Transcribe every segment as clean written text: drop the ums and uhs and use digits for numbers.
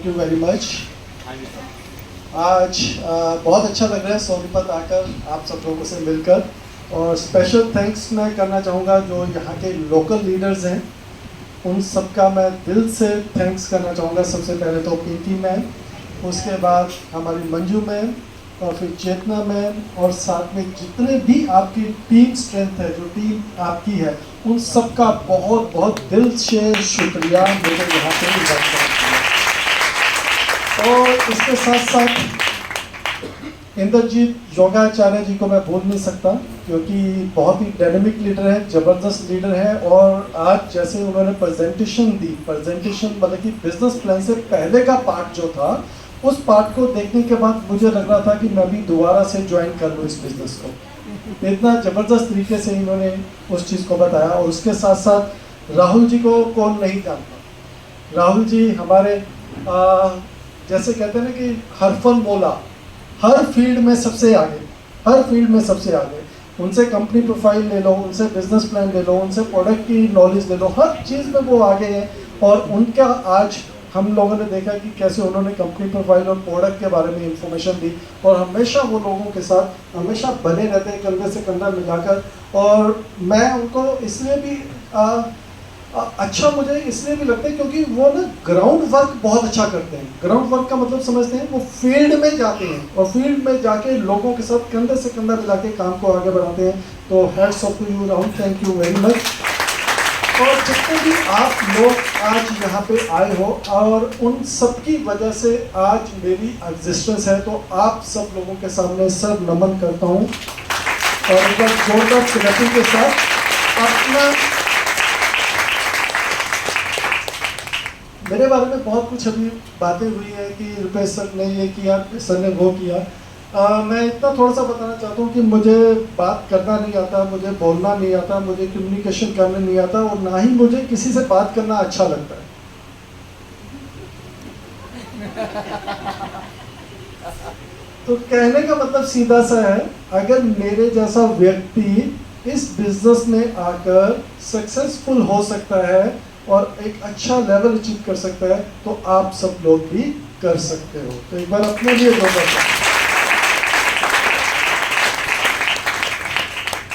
You very much. आज बहुत अच्छा लग रहा है सोनीपत आकर आप सब लोगों से मिलकर, और स्पेशल थैंक्स मैं करना चाहूँगा जो यहाँ के लोकल लीडर्स हैं, उन सब का मैं दिल से थैंक्स करना चाहूँगा। सबसे पहले तो पिंकी मैम, उसके बाद हमारी मंजू मैम, और फिर चेतना मैम, और साथ में जितने भी आपकी टीम स्ट्रेंथ है, जो टीम आपकी है, उन सब का बहुत बहुत दिल से शुक्रिया मुझे यहाँ पे इन्वाइट करने के लिए। और इसके साथ साथ इंद्रजीत योगाचार्य जी को मैं भूल नहीं सकता, क्योंकि बहुत ही डायनेमिक लीडर है, ज़बरदस्त लीडर है। और आज जैसे उन्होंने प्रेजेंटेशन दी, प्रेजेंटेशन मतलब कि बिजनेस प्लान से पहले का पार्ट जो था, उस पार्ट को देखने के बाद मुझे लग रहा था कि मैं भी दोबारा से ज्वाइन कर लूँ इस बिज़नेस को। इतना ज़बरदस्त तरीके से इन्होंने उस चीज़ को बताया। और उसके साथ साथ राहुल जी को कौन नहीं जानता। राहुल जी हमारे जैसे कहते हैं ना कि हरफन मोला, हर फील्ड में सबसे आगे, हर फील्ड में सबसे आगे। उनसे कंपनी प्रोफाइल ले लो, उनसे बिजनेस प्लान ले लो, उनसे प्रोडक्ट की नॉलेज ले लो, हर चीज़ में वो आगे हैं। और उनका आज हम लोगों ने देखा कि कैसे उन्होंने कंपनी प्रोफाइल और प्रोडक्ट के बारे में इंफॉर्मेशन दी, और हमेशा वो लोगों के साथ हमेशा बने रहते हैं कंधे से कंधा मिलाकर। और मैं उनको इसलिए भी अच्छा मुझे इसलिए भी लगता है क्योंकि वो ना ग्राउंड वर्क बहुत अच्छा करते हैं। ग्राउंड वर्क का मतलब समझते हैं, वो फील्ड में जाते हैं और फील्ड में जाके लोगों के साथ कंधे से कंधा मिला के काम को आगे बढ़ाते हैं। तो hats off to you Rahul, thank you very much. और जितने भी आप लोग आज यहाँ पे आए हो, और उन सब की वजह से आज मेरी एग्जिस्टेंस है, तो आप सब लोगों के सामने सर नमन करता हूँ। और एक बार जोरदार क्लैपिंग के साथ अपना, मेरे बारे में बहुत कुछ अभी बातें हुई है कि रुपेश सर ने ये किया, सर ने वो किया। मैं इतना थोड़ा सा बताना चाहता हूँ कि मुझे बात करना नहीं आता, मुझे बोलना नहीं आता, मुझे कम्युनिकेशन करना नहीं आता, और ना ही मुझे किसी से बात करना अच्छा लगता है। तो कहने का मतलब सीधा सा है, अगर मेरे जैसा व्यक्ति इस बिजनेस में आकर सक्सेसफुल हो सकता है और एक अच्छा लेवल अचीव कर सकता है, तो आप सब लोग भी कर सकते हो। तो एक बार अपने लिए जोरदार।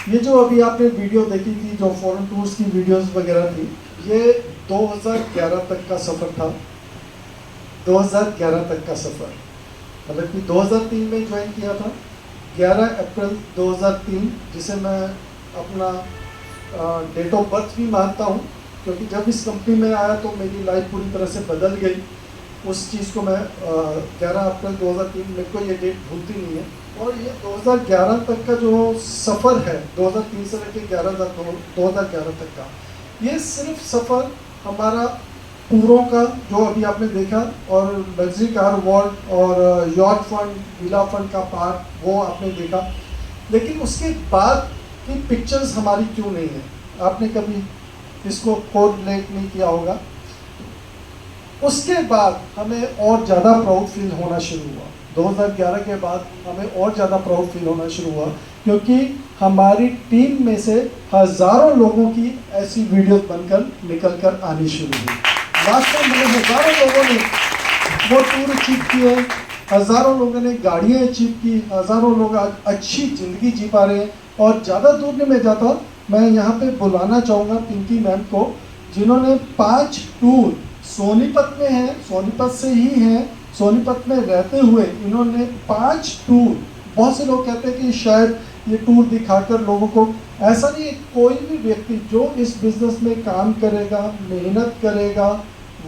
ये जो अभी आपने वीडियो देखी थी, जो फॉरेन टूर्स की वीडियोस वगैरह थी, ये 2011 तक का सफ़र था। 2011 तक का सफ़र, मतलब कि 2003 में ज्वाइन किया था, 11 अप्रैल 2003, जिसे मैं अपना डेट ऑफ बर्थ भी मानता हूँ, क्योंकि जब इस कंपनी में आया तो मेरी लाइफ पूरी तरह से बदल गई। उस चीज़ को मैं 11 अप्रैल 2003, मेरे को ये डेट भूलती नहीं है। और ये 2011 तक का जो सफ़र है, 2003 से लेकर 2011 तक का, ये सिर्फ सफ़र हमारा टूरों का जो अभी आपने देखा, और लग्जरी कार अवार्ड और यॉट फंड, विला फंड का पार्ट वो आपने देखा। लेकिन उसके बाद की पिक्चर्स हमारी क्यों नहीं है, आपने कभी इसको कोरिलेट नहीं किया होगा। उसके बाद हमें और ज़्यादा प्राउड फील होना शुरू हुआ। 2011 के बाद हमें और ज़्यादा प्राउड फील होना शुरू हुआ, क्योंकि हमारी टीम में से हज़ारों लोगों की ऐसी वीडियोस बनकर निकल कर आनी शुरू हुई। लास्ट टाइम मैंने हज़ारों लोगों ने वो टूर अचीव किए, हज़ारों लोगों ने गाड़ियाँ अचीव की, हज़ारों लोग आज अच्छी ज़िंदगी जी पा रहे हैं। और ज़्यादा दूर नहीं मैं जाता, मैं यहाँ पे बुलाना चाहूँगा पिंकी मैम को, जिन्होंने 5 टूर सोनीपत में हैं, सोनीपत से ही हैं, सोनीपत में रहते हुए इन्होंने 5 टूर। बहुत से लोग कहते हैं कि शायद ये टूर दिखाकर लोगों को, ऐसा नहीं है। कोई भी व्यक्ति जो इस बिज़नेस में काम करेगा, मेहनत करेगा,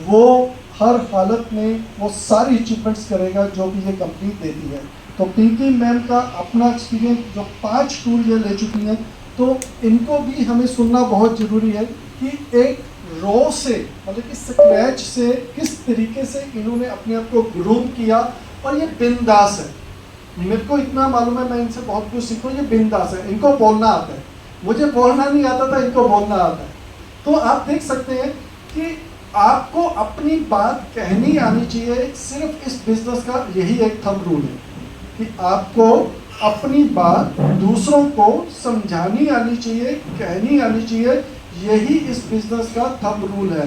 वो हर हालत में वो सारी अचीवमेंट्स करेगा जो भी ये कंपनी देती है। तो पिंकी मैम का अपना एक्सपीरियंस, जो 5 टूर ये ले चुकी हैं, तो इनको भी हमें सुनना बहुत ज़रूरी है कि एक रो से, मतलब कि स्क्रैच से किस तरीके से इन्होंने अपने आप को ग्रूम किया। और ये बिंदास है, मेरे को इतना मालूम है, मैं इनसे बहुत कुछ सीखूँ। ये बिंदास है, इनको बोलना आता है, मुझे बोलना नहीं आता था, इनको बोलना आता है। तो आप देख सकते हैं कि आपको अपनी बात कहनी आनी चाहिए। सिर्फ इस बिजनेस का यही एक थंब रूल है कि आपको अपनी बात दूसरों को समझानी आनी चाहिए, कहनी आनी चाहिए। यही इस बिजनेस का थंब रूल है।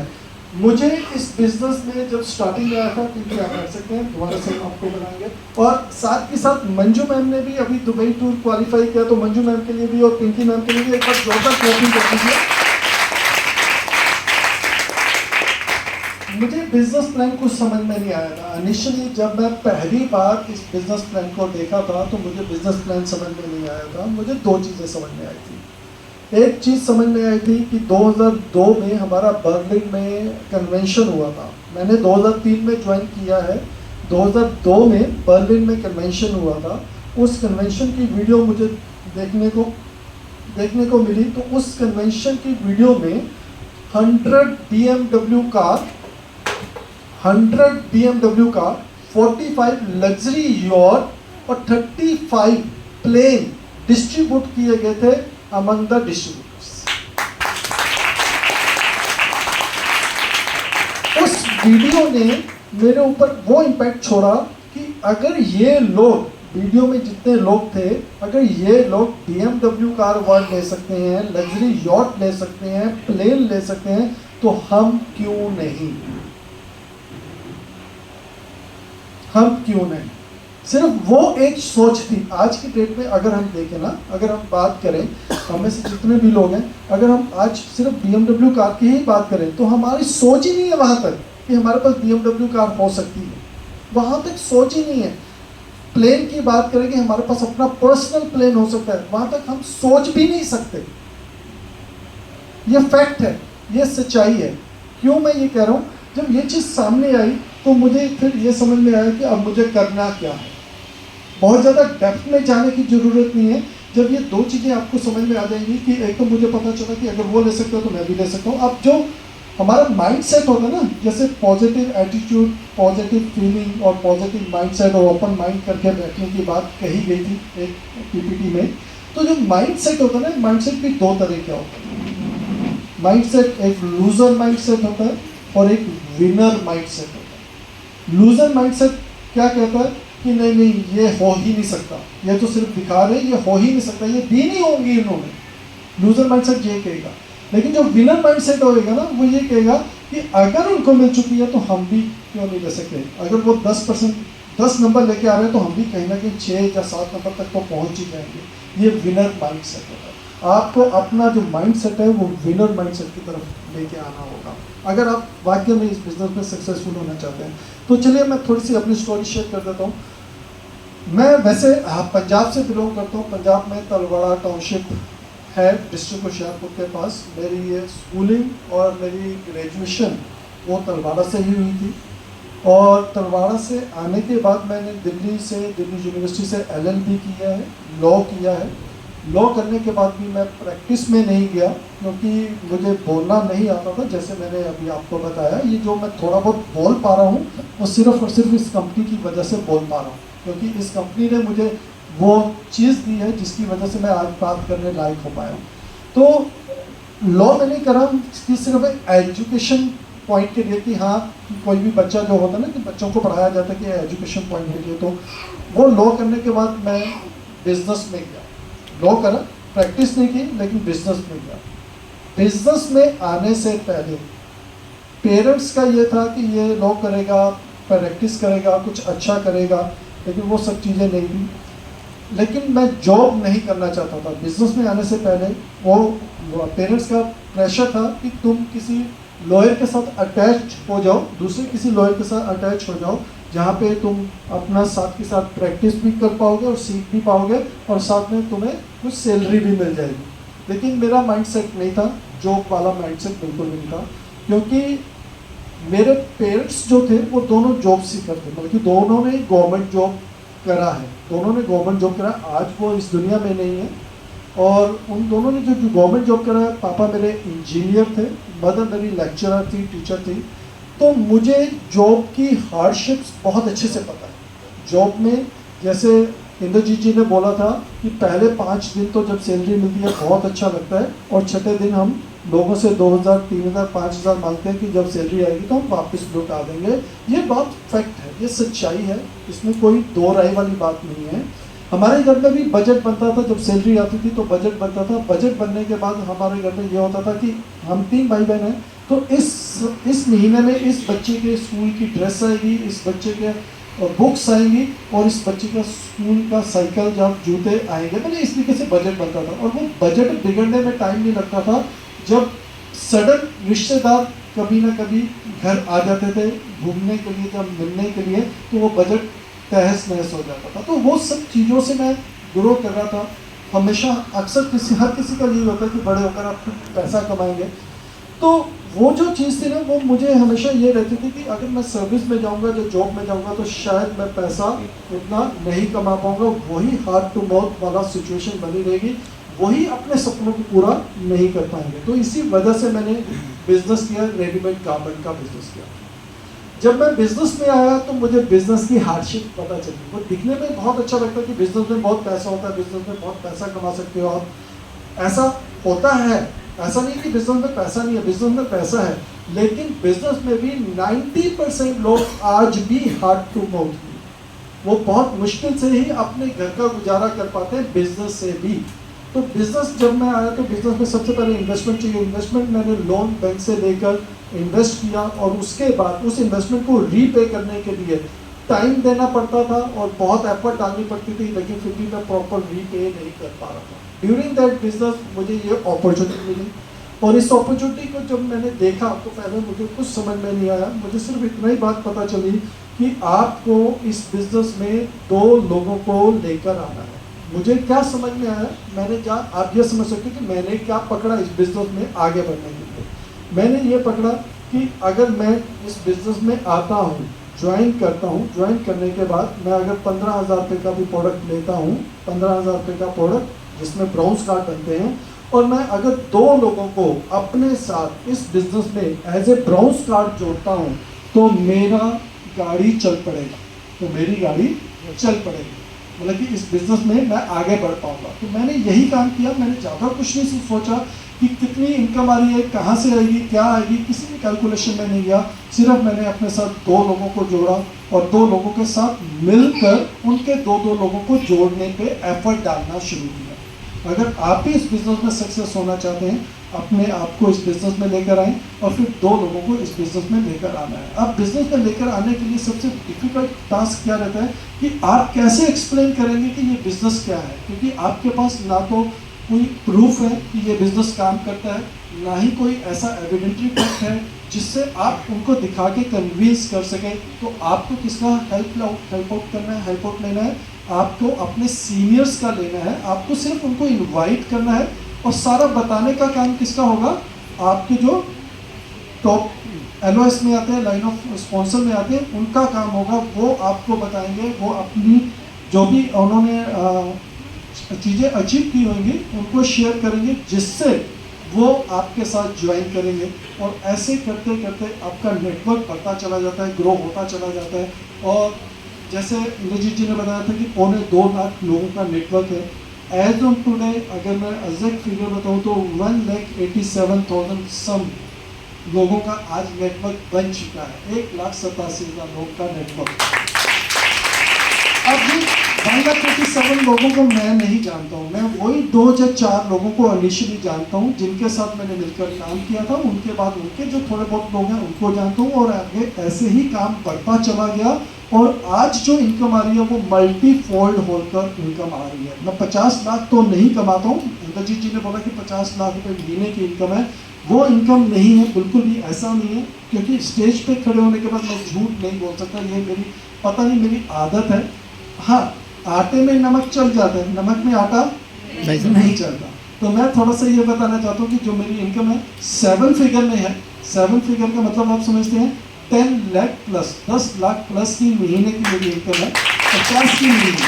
मुझे इस बिजनेस में जब स्टार्टिंग में आया था, क्योंकि आप कर सकते हैं दोबारा से आपको बनाएंगे, और साथ के साथ मंजू मैम ने भी अभी दुबई टूर क्वालिफाई किया, तो मंजू मैम के लिए भी और पिंकी मैम के लिए भी एक बार जोरदार क्लैपिंग कर दीजिए। मुझे बिजनेस प्लान कुछ समझ में नहीं आया था इनिशियली। जब मैं पहली बार इस बिजनेस प्लान को देखा था तो मुझे बिजनेस प्लान समझ में नहीं आया था। मुझे दो चीज़ें समझ में आई थी। एक चीज़ समझ में आई थी कि 2002 में हमारा बर्लिन में कन्वेंशन हुआ था। मैंने 2003 में ज्वाइन किया है, 2002 में बर्लिन में कन्वेंशन हुआ था। उस कन्वेंशन की वीडियो मुझे देखने को मिली। तो उस कन्वेंशन की वीडियो में 100 BMW कार, 45 लग्जरी यॉट और 35 प्लेन डिस्ट्रीब्यूट किए गए थे अमंग द डिस्ट्रीब्यूटर्स। उस वीडियो ने मेरे ऊपर वो इम्पैक्ट छोड़ा कि अगर ये लोग, वीडियो में जितने लोग थे, अगर ये लोग BMW कार अवार्ड ले सकते हैं, लग्जरी यॉट ले सकते हैं, प्लेन ले सकते हैं, तो हम क्यों नहीं? हम क्यों नहीं? सिर्फ वो एक सोच थी। आज की डेट में अगर हम देखें ना, अगर हम बात करें, हमें से जितने भी लोग हैं, अगर हम आज सिर्फ BMW कार की ही बात करें तो हमारी सोच ही नहीं है वहाँ तक कि हमारे पास BMW कार हो सकती है। वहाँ तक सोच ही नहीं है। प्लेन की बात करें कि हमारे पास अपना पर्सनल प्लेन हो सकता है, वहाँ तक हम सोच भी नहीं सकते। ये फैक्ट है, ये सच्चाई है। क्यों मैं ये कह रहा हूँ? जब ये चीज़ सामने आई तो मुझे फिर ये समझ में आया कि अब मुझे करना क्या है। बहुत ज़्यादा डेप्थ में जाने की ज़रूरत नहीं है। जब ये दो चीज़ें आपको समझ में आ जाएंगी कि एक तो मुझे पता चला कि अगर वो ले सकते हो तो मैं भी ले सकता हूँ। अब जो हमारा माइंड सेट होता है ना, जैसे पॉजिटिव एटीट्यूड, पॉजिटिव फीलिंग और पॉजिटिव माइंड सेट और ओपन माइंड करके बैठने की बात कही गई थी एक PPT में। तो जो माइंड सेट होता है ना, माइंड सेट भी दो तरह का होता है। माइंड सेट एक लूजर माइंड सेट होता है और एक विनर माइंड सेट होता है। लूजर माइंड सेट क्या कहता है कि नहीं नहीं, ये हो ही नहीं सकता, ये तो सिर्फ दिखा रहे, ये हो ही नहीं सकता, ये दी नहीं होंगी इन्होंने। लूजर माइंड सेट ये कहेगा। लेकिन जो विनर माइंड सेट होएगा ना, वो ये कहेगा कि अगर उनको मिल चुकी है तो हम भी क्यों नहीं ले सकते। अगर वो 10 नंबर लेके आ रहे हैं तो हम भी कहीं ना कहीं 6 या 7 नंबर तक तो पहुंच ही जाएंगे। ये विनर माइंड सेट होता है। आपको अपना जो माइंड सेट है वो विनर माइंड सेट की तरफ लेके आना होगा अगर आप वाकई में इस बिजनेस में सक्सेसफुल होना चाहते हैं। तो चलिए मैं थोड़ी सी अपनी स्टोरी शेयर कर देता हूँ। मैं वैसे पंजाब से बिलोंग करता हूँ। पंजाब में तलवाड़ा टाउनशिप है, डिस्ट्रिक्ट होशियारपुर के पास। मेरी ये स्कूलिंग और मेरी ग्रेजुएशन वो तलवाड़ा से ही हुई थी। और तलवाड़ा से आने के बाद मैंने दिल्ली यूनिवर्सिटी से LLB किया है, लॉ किया है। लॉ करने के बाद भी मैं प्रैक्टिस में नहीं गया क्योंकि मुझे बोलना नहीं आता था। जैसे मैंने अभी आपको बताया, ये जो मैं थोड़ा बहुत बोल पा रहा हूँ वो सिर्फ और सिर्फ इस कंपनी की वजह से बोल पा रहा हूँ, क्योंकि इस कंपनी ने मुझे वो चीज़ दी है जिसकी वजह से मैं आज बात करने लायक हो पाया हूँ। तो लॉ में नहीं करा कि सिर्फ एजुकेशन पॉइंट के लिए कि हाँ कोई भी बच्चा जो होता है ना कि बच्चों को पढ़ाया जाता है कि एजुकेशन पॉइंट के लिए। तो वो लॉ करने के बाद मैं बिजनेस में गया। लॉ करा, प्रैक्टिस नहीं की, लेकिन बिजनेस में गया। बिजनेस में आने से पहले पेरेंट्स का ये था कि ये लॉ करेगा, प्रैक्टिस करेगा, कुछ अच्छा करेगा, लेकिन वो सब चीज़ें नहीं थी। लेकिन मैं जॉब नहीं करना चाहता था। बिजनेस में आने से पहले वो पेरेंट्स का प्रेशर था कि तुम किसी लॉयर के साथ अटैच हो जाओ, दूसरे किसी लॉयर के साथ अटैच हो जाओ, जहाँ पे तुम अपना साथ के साथ प्रैक्टिस भी कर पाओगे और सीख भी पाओगे और साथ में तुम्हें कुछ सैलरी भी मिल जाएगी। लेकिन मेरा माइंडसेट नहीं था, जॉब वाला माइंडसेट बिल्कुल नहीं था, क्योंकि मेरे पेरेंट्स जो थे वो दोनों जॉब सीकर थे। मतलब कि दोनों ने गवर्नमेंट जॉब करा है, दोनों ने गवर्नमेंट जॉब करा। आज वो इस दुनिया में नहीं है। और उन दोनों ने जो गवर्नमेंट जॉब करा है, पापा मेरे इंजीनियर थे, मदर मेरी लेक्चरर थी, टीचर थी। तो मुझे जॉब की हार्डशिप्स बहुत अच्छे से पता है। जॉब में जैसे इंद्रजीत जी ने बोला था कि पहले 5 दिन तो जब सैलरी मिलती है बहुत अच्छा लगता है, और छठे दिन हम लोगों से 2000, 3000, 5000 मांगते हैं कि जब सैलरी आएगी तो हम वापस लौटा देंगे। ये बात फैक्ट है, ये सच्चाई है, इसमें कोई दो राय वाली बात नहीं है। हमारे घर में भी बजट बनता था, जब सैलरी आती थी तो बजट बनता था। बजट बनने के बाद हमारे घर में ये होता था कि हम 3 भाई बहन हैं, तो इस महीने में इस बच्चे के स्कूल की ड्रेस आएगी, इस बच्चे के बुक्स आएंगी, और इस बच्चे का स्कूल का साइकिल जब जूते आएंगे। मैंने इस तरीके से बजट बनता था, और वो बजट बिगड़ने में टाइम नहीं लगता था। जब सडन रिश्तेदार कभी ना कभी घर आ जाते थे घूमने के लिए, जब मिलने के लिए, तो वो बजट तहस नहस हो जाता था। तो वो सब चीज़ों से मैं ग्रो कर रहा था। हमेशा अक्सर हर किसी का यही होता है कि बड़े होकर आप पैसा कमाएंगे। तो वो जो चीज़ थी ना, वो मुझे हमेशा ये रहती थी कि अगर मैं सर्विस में जाऊंगा, जो जॉब में जाऊंगा, तो शायद मैं पैसा उतना नहीं कमा पाऊंगा। वही हार्ट टू माउथ वाला सिचुएशन बनी रहेगी, वही अपने सपनों को पूरा नहीं कर पाएंगे। तो इसी वजह से मैंने बिजनेस किया, रेडीमेड गारमेंट का बिजनेस किया। जब मैं बिजनेस में आया तो मुझे बिजनेस की हार्डशिप पता चली। वो दिखने में बहुत अच्छा लगता है कि बिजनेस में बहुत पैसा होता है, बिजनेस में बहुत पैसा कमा सकते हो आप, ऐसा होता है। ऐसा नहीं कि बिजनेस में पैसा नहीं है, बिजनेस में पैसा है, लेकिन बिजनेस में भी 90% लोग आज भी हार्ट टू माउथ, वो बहुत मुश्किल से ही अपने घर का गुजारा कर पाते हैं बिजनेस से भी। तो बिजनेस जब मैं आया तो बिजनेस में सबसे पहले इन्वेस्टमेंट चाहिए। इन्वेस्टमेंट मैंने लोन बैंक से लेकर इन्वेस्ट किया, और उसके बाद उस इन्वेस्टमेंट को रीपे करने के लिए टाइम देना पड़ता था और बहुत एफर्ट डालनी पड़ती थी, लेकिन फिर भी मैं प्रॉपर रीपे नहीं कर पा रहा था। ड्यूरिंग दैट बिजनेस मुझे ये अपॉर्चुनिटी मिली, और इस अपॉर्चुनिटी को जब मैंने देखा तो पहले मुझे कुछ समझ में नहीं आया। मुझे सिर्फ इतना ही बात पता चली कि आपको इस बिजनेस में 2 लोगों को लेकर आना है। मुझे क्या समझ में आया, मैंने क्या, आप ये समझ सकते कि मैंने क्या पकड़ा इस बिजनेस में आगे बढ़ने के लिए। मैंने ये पकड़ा कि अगर मैं इस बिजनेस में आता हूँ, ज्वाइन करता हूँ, ज्वाइन करने के बाद मैं अगर 15,000 रुपये का भी प्रोडक्ट लेता हूँ, 15,000 रुपये का प्रोडक्ट जिसमें ब्राउन्स कार्ड बनते हैं, और मैं अगर 2 लोगों को अपने साथ इस बिजनेस में एज ए ब्राउन्स कार्ड जोड़ता हूँ, तो मेरा गाड़ी चल पड़ेगा, तो मेरी गाड़ी चल पड़ेगी, मतलब कि इस बिजनेस में मैं आगे बढ़ पाऊंगा। तो मैंने यही काम किया। मैंने ज़्यादा कुछ नहीं सोचा कि कितनी इनकम आ रही है, कहाँ से आएगी, क्या आएगी, किसी भी कैलकुलेशन में नहीं गया। सिर्फ मैंने अपने साथ 2 लोगों को जोड़ा, और 2 लोगों के साथ मिलकर उनके 2 लोगों को जोड़ने पे एफर्ट डालना शुरू किया। अगर आप भी इस बिजनेस में सक्सेस होना चाहते हैं, अपने आप को इस बिजनेस में लेकर आएँ, और फिर 2 लोगों को इस बिजनेस में लेकर आना है। अब बिजनेस में लेकर आने के लिए सबसे डिफिकल्ट टास्क क्या रहता है कि आप कैसे एक्सप्लेन करेंगे कि ये बिजनेस क्या है, क्योंकि आपके पास ना तो कोई प्रूफ है कि ये बिजनेस काम करता है, ना ही कोई ऐसा एविडेंटरी फैक्ट है जिससे आप उनको दिखा के कन्विंस कर सकें। तो आपको किसका हेल्प आउट करना है, हेल्प आउट लेना है, आपको अपने सीनियर्स का लेना है। आपको सिर्फ उनको इनवाइट करना है, और सारा बताने का काम किसका होगा, आपके जो टॉप LOS में आते हैं, लाइन ऑफ स्पॉन्सर में आते हैं, उनका काम होगा। वो आपको बताएंगे, वो अपनी जो भी उन्होंने चीज़ें अचीव की होंगी उनको शेयर करेंगे, जिससे वो आपके साथ ज्वाइन करेंगे। और ऐसे करते करते आपका नेटवर्क बढ़ता चला जाता है, ग्रो होता चला जाता है। और जैसे इंद्रजीत जी ने बताया था कि 2.25 लाख लोगों का नेटवर्क है। एज ऑन टुडे अगर मैं एग्जैक्ट फिगर बताऊँ तो 1,87,000 सम लोगों का आज नेटवर्क बन चुका है। 1,87,000 लोगों का नेटवर्क। अब भी 1,87,000 लोगों को मैं नहीं जानता हूँ, मैं वही 2 या 4 लोगों को इनिशियली जानता हूँ जिनके साथ मैंने मिलकर काम किया था। उनके बाद उनके जो थोड़े बहुत लोग हैं उनको जानता हूँ, और आगे ऐसे ही काम बढ़ता चला गया। और आज जो इनकम आ रही है वो मल्टी फोल्ड होकर इनकम आ रही है। मैं 50 लाख तो नहीं कमाता हूँ, इंद्रजीत जी ने बोला कि 50 लाख रुपये महीने की इनकम है, वो इनकम नहीं है, बिल्कुल भी ऐसा नहीं है। क्योंकि स्टेज पे खड़े होने के बाद मैं झूठ नहीं बोल सकता, ये मेरी पता नहीं मेरी आदत है। हाँ, आटे में नमक चल जाता है, नमक में आटा नहीं चलता। तो मैं थोड़ा सा ये बताना चाहता हूँ कि जो मेरी इनकम है 7 फिगर में है। 7 फिगर का मतलब आप समझते हैं 10 लाख प्लस, 10 लाख प्लस की महीने की मेरी इनकम है, 50 की महीने।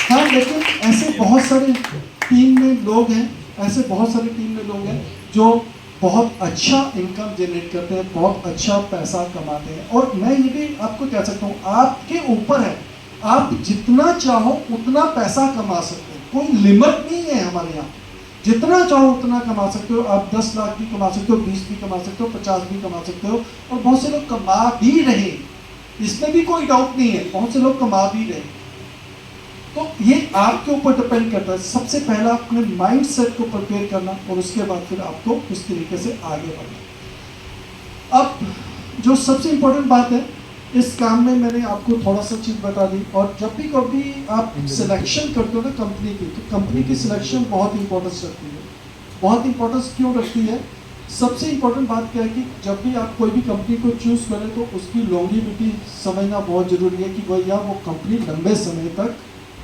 हाँ, लेकिन ऐसे बहुत सारे टीम में लोग हैं, ऐसे बहुत सारे टीम में लोग हैं जो बहुत अच्छा इनकम जनरेट करते हैं, बहुत अच्छा पैसा कमाते हैं। और मैं ये भी आपको कह सकता हूँ, आपके ऊपर है, आप जितना चाहो उतना पैसा कमा सकते हैं, कोई लिमिट नहीं है हमारे यहाँ। जितना चाहो उतना कमा सकते हो। आप 10 लाख भी कमा सकते हो, 20 भी कमा सकते हो, 50 भी कमा सकते हो, और बहुत से लोग कमा भी रहे, इसमें भी कोई डाउट नहीं है, बहुत से लोग कमा भी रहे। तो ये आपके ऊपर डिपेंड करता है। सबसे पहला अपने माइंड सेट को प्रिपेयर करना और उसके बाद फिर आपको उस तरीके से आगे बढ़ना। अब जो सबसे इम्पोर्टेंट बात है इस काम में, मैंने आपको थोड़ा सा चीज़ बता दी। और जब भी कभी आप सिलेक्शन करते हो ना कंपनी की, तो कंपनी की सिलेक्शन बहुत इंपॉर्टेंस रखती है। बहुत इंपॉर्टेंस क्यों रखती है? सबसे इम्पोर्टेंट बात क्या है कि जब भी आप कोई भी कंपनी को चूज़ करें तो उसकी लॉन्गिविटी समझना बहुत ज़रूरी है कि भैया वो कंपनी लंबे समय तक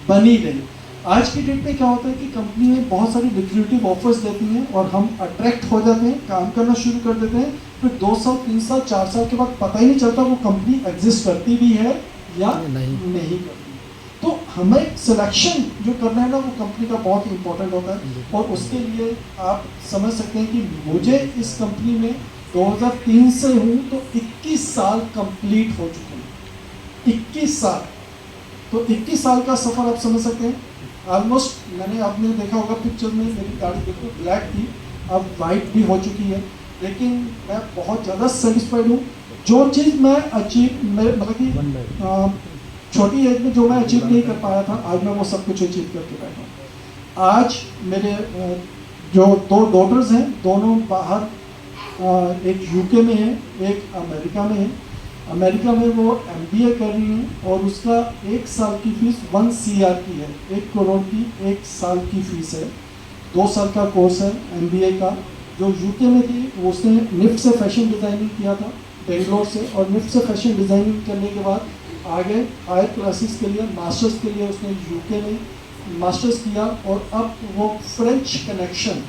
बनी रही। आज की डेट में क्या होता है कि कंपनियां बहुत सारी लिक्विडिटी ऑफर्स देती हैं और हम अट्रैक्ट हो जाते हैं, काम करना शुरू कर देते हैं, फिर 2 साल 3 साल 4 साल के बाद पता ही नहीं चलता वो कंपनी एग्जिस्ट करती भी है या नहीं करती। तो हमें सिलेक्शन जो करना है ना वो कंपनी का बहुत इंपॉर्टेंट होता है। और उसके लिए आप समझ सकते हैं कि मुझे इस कंपनी में 2003 से हूँ तो 21 साल कंप्लीट हो चुके हैं। 21 साल, तो 21 साल का सफ़र आप समझ सकते हैं। ऑलमोस्ट मैंने आपने देखा होगा पिक्चर में, मेरी गाड़ी देखो ब्लैक थी, अब वाइट भी हो चुकी है, लेकिन मैं बहुत ज़्यादा सेटिस्फाइड हूँ। जो चीज़ मैं अचीव, मतलब कि छोटी एज में जो मैं अचीव नहीं कर पाया था, आज मैं वो सब कुछ अचीव करके बैठा हूँ। आज मेरे जो 2 डॉटर्स हैं, दोनों बाहर, एक यूके में है, एक अमेरिका में है। अमेरिका में वो MBA कर रही हैं और उसका 1 साल की फीस 1 CR की है। 1 करोड़ की 1 साल की फीस है। 2 साल का कोर्स है MBA का। जो यूके में थी वो उसने निफ्ट से फैशन डिज़ाइनिंग किया था बेंगलोर से, और निफ्ट से फैशन डिज़ाइनिंग करने के बाद आगे हायर क्लासेस के लिए, मास्टर्स के लिए उसने यूके में मास्टर्स किया। और अब वो फ्रेंच कनेक्शन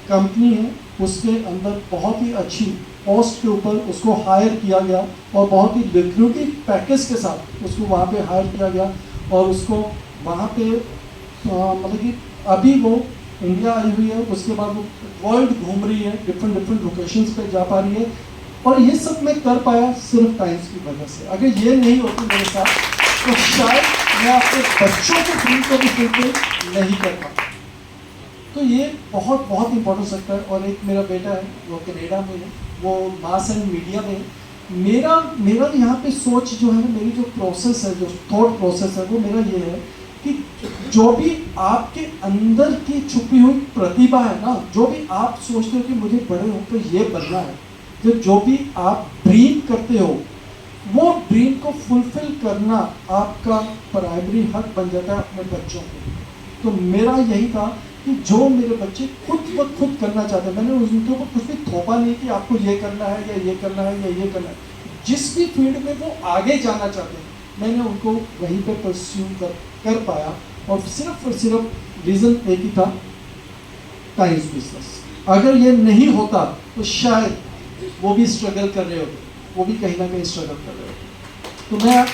कंपनी है, उसके अंदर बहुत ही अच्छी पोस्ट के ऊपर उसको हायर किया गया और बहुत ही लिक्विडिटी पैकेज के साथ उसको वहाँ पे हायर किया गया। और उसको वहाँ पे मतलब कि अभी वो इंडिया आई हुई है, उसके बाद वो वर्ल्ड घूम रही है, डिफरेंट लोकेशंस पे जा पा रही है। और ये सब मैं कर पाया सिर्फ टाइम्स की वजह से। अगर ये नहीं होती मेरे साथ तो शायद मैं अपने बच्चों के ड्रीम को भी फुलफिल नहीं कर पाता। तो ये बहुत बहुत इंपॉर्टेंस रखता है। और एक मेरा बेटा है वो कनाडा में है, वो मास एंड मीडिया में। मेरा यहाँ पे सोच जो है, मेरी जो प्रोसेस है, जो थॉट प्रोसेस है, वो मेरा ये है कि जो भी आपके अंदर की छुपी हुई प्रतिभा है ना, जो भी आप सोचते हो कि मुझे बड़े हो तो ये बनना है, जो भी आप ड्रीम करते हो, वो ड्रीम को फुलफिल करना आपका प्राइमरी हक बन जाता है अपने बच्चों को। तो मेरा यही था कि जो मेरे बच्चे खुद करना चाहते हैं, मैंने उनके ऊपर कुछ भी थोपा नहीं कि आपको ये करना है या ये करना है या ये करना है। जिस भी फील्ड में वो आगे जाना चाहते हैं, मैंने उनको वहीं पे परस्यू कर पाया। और सिर्फ रीज़न एक ही था, टाइम्स बिजनेस। अगर ये नहीं होता तो शायद वो भी स्ट्रगल कर रहे होते, वो भी कहीं ना कहीं स्ट्रगल कर रहे होते। तो मैं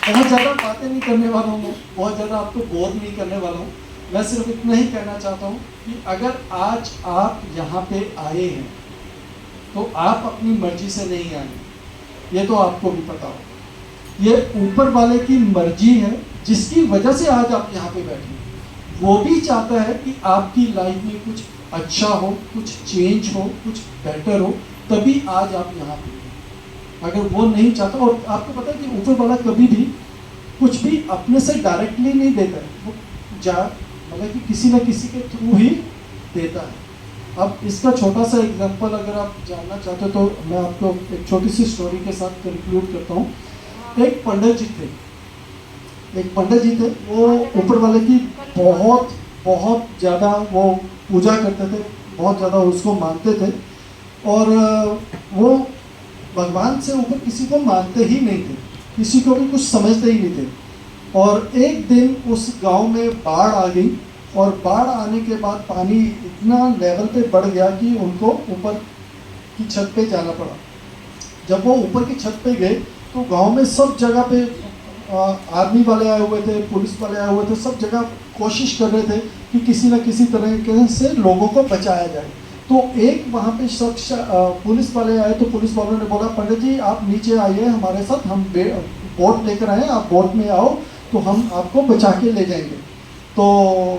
बहुत ज़्यादा बातें नहीं करने वाला हूँ, बहुत ज़्यादा आपको बोर नहीं करने वाला हूँ। मैं सिर्फ इतना ही कहना चाहता हूँ कि अगर आज आप यहाँ पे आए हैं तो आप अपनी मर्जी से नहीं आए, ये तो आपको भी पता हो। ये ऊपर वाले की मर्जी है जिसकी वजह से आज आप यहाँ पे बैठे हैं। वो भी चाहता है कि आपकी लाइफ में कुछ अच्छा हो, कुछ चेंज हो, कुछ बेटर हो, तभी आज आप यहाँ पे। अगर वो नहीं चाहता, और आपको पता है कि ऊपर वाला कभी भी कुछ भी अपने से डायरेक्टली नहीं देता है, वो मतलब कि किसी न किसी के थ्रू ही देता है। अब इसका छोटा सा एग्जांपल अगर आप जानना चाहते हो तो मैं आपको एक छोटी सी स्टोरी के साथ कंक्लूड करता हूँ। एक पंडित जी थे, वो ऊपर वाले की बहुत ज़्यादा वो पूजा करते थे, बहुत ज़्यादा उसको मानते थे। और वो भगवान से ऊपर किसी को मानते ही नहीं थे, किसी को भी कुछ समझते ही नहीं थे। और एक दिन उस गांव में बाढ़ आ गई, और बाढ़ आने के बाद पानी इतना लेवल पे बढ़ गया कि उनको ऊपर की छत पे जाना पड़ा। जब वो ऊपर की छत पे गए तो गांव में सब जगह पे आर्मी वाले आए हुए थे, पुलिस वाले आए हुए थे, सब जगह कोशिश कर रहे थे कि किसी न किसी तरह से लोगों को बचाया जाए। तो एक वहाँ पे शख्स पुलिस वाले आए, तो पुलिस वालों ने बोला, पंडित जी आप नीचे आइए हमारे साथ, हम बोट लेकर आए, आप बोट में आओ तो हम आपको बचा के ले जाएंगे। तो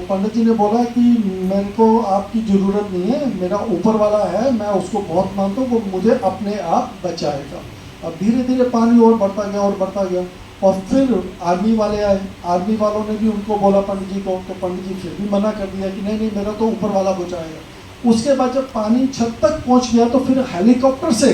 पंडित जी ने बोला कि मेरे को आपकी ज़रूरत नहीं है, मेरा ऊपर वाला है, मैं उसको बहुत मानता हूँ, वो मुझे अपने आप बचाएगा। अब धीरे धीरे पानी और बढ़ता गया और बढ़ता गया। और फिर आर्मी वाले आए, आर्मी वालों ने भी उनको बोला पंडित जी को, तो पंडित जी फिर भी मना कर दिया कि नहीं नहीं मेरा तो ऊपर वाला बचाएगा। उसके बाद जब पानी छत तक पहुंच गया तो फिर हेलीकॉप्टर से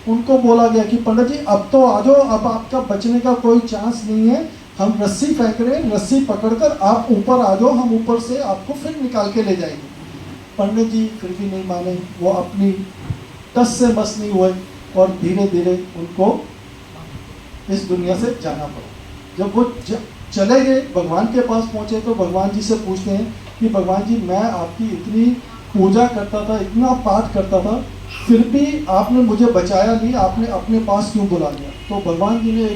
उनको बोला गया कि पंडित जी अब तो आ जाओ, अब आपका बचने का कोई चांस नहीं है, हम रस्सी फेंक रहे हैं, रस्सी पकड़कर आप ऊपर आ जाओ, हम ऊपर से आपको फिर निकाल के ले जाएंगे। पंडित जी फिर भी नहीं माने, वो अपनी टस से मस नहीं हुए और धीरे धीरे उनको इस दुनिया से जाना पड़ा। जब वो चले गए, भगवान के पास पहुंचे तो भगवान जी से पूछते हैं कि भगवान जी मैं आपकी इतनी पूजा करता था, इतना पाठ करता था, फिर भी आपने मुझे बचाया नहीं, आपने अपने पास क्यों बुला लिया? तो भगवान जी ने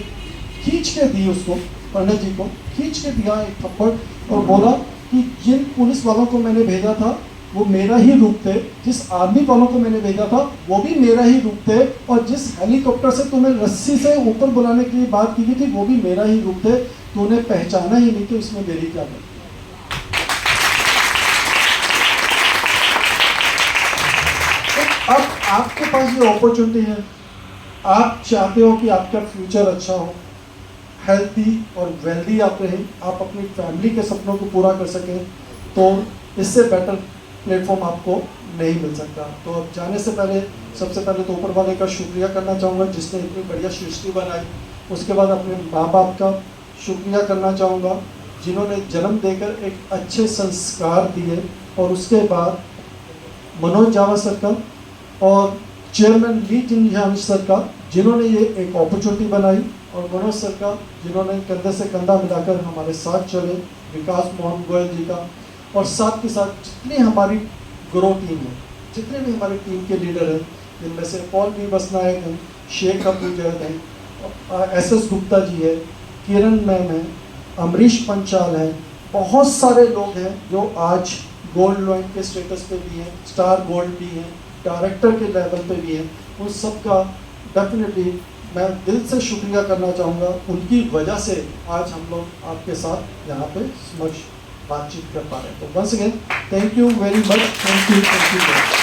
खींच के दी उसको, पंडित जी को खींच के दिया एक थप्पड़ और बोला कि जिन पुलिस वालों को मैंने भेजा था वो मेरा ही रूप थे, जिस आर्मी वालों को मैंने भेजा था वो भी मेरा ही रूप थे, और जिस हेलीकॉप्टर से तुम्हें रस्सी से ऊपर बुलाने के लिए बात की थी वो भी मेरा ही रूप थे, तूने पहचाना ही नहीं कि इसमें मेरी क्या गलती। अब आपके पास ये अपॉर्चुनिटी है, आप चाहते हो कि आपका फ्यूचर अच्छा हो, हेल्थी और वेल्दी आप रहें, आप अपनी फैमिली के सपनों को पूरा कर सकें, तो इससे बेटर प्लेटफॉर्म आपको नहीं मिल सकता। तो अब जाने से पहले सबसे पहले तो ऊपर वाले का शुक्रिया करना चाहूँगा जिसने इतनी बढ़िया सृष्टि बनाई। उसके बाद अपने माँ बाप का शुक्रिया करना चाहूँगा जिन्होंने जन्म देकर एक अच्छे संस्कार दिए, और उसके बाद मनोज जावा सर का और चेयरमैन ली जिनझान सर का जिन्होंने ये एक अपॉर्चुनिटी बनाई, और मनोज सर का जिन्होंने कंधे से कंधा मिलाकर हमारे साथ चले, विकास मोहन गोयल जी का, और साथ के साथ जितनी हमारी ग्रो टीम है, जितने भी हमारी टीम के लीडर हैं, जिनमें से पॉल बी बसनायक हैं, शेख अब्दुल जैद हैं, एस गुप्ता जी है, किरण मैम है, अमरीश पंचाल हैं, बहुत सारे लोग हैं जो आज गोल्ड लॉइन के स्टेटस पे भी हैं, स्टार गोल्ड भी हैं, डायरेक्टर के लेवल पे भी हैं। उन सब का डेफिनेटली मैं दिल से शुक्रिया करना चाहूँगा, उनकी वजह से आज हम लोग आपके साथ यहाँ पे समक्ष बातचीत कर पा रहे हैं। तो once again thank you very much, thank you.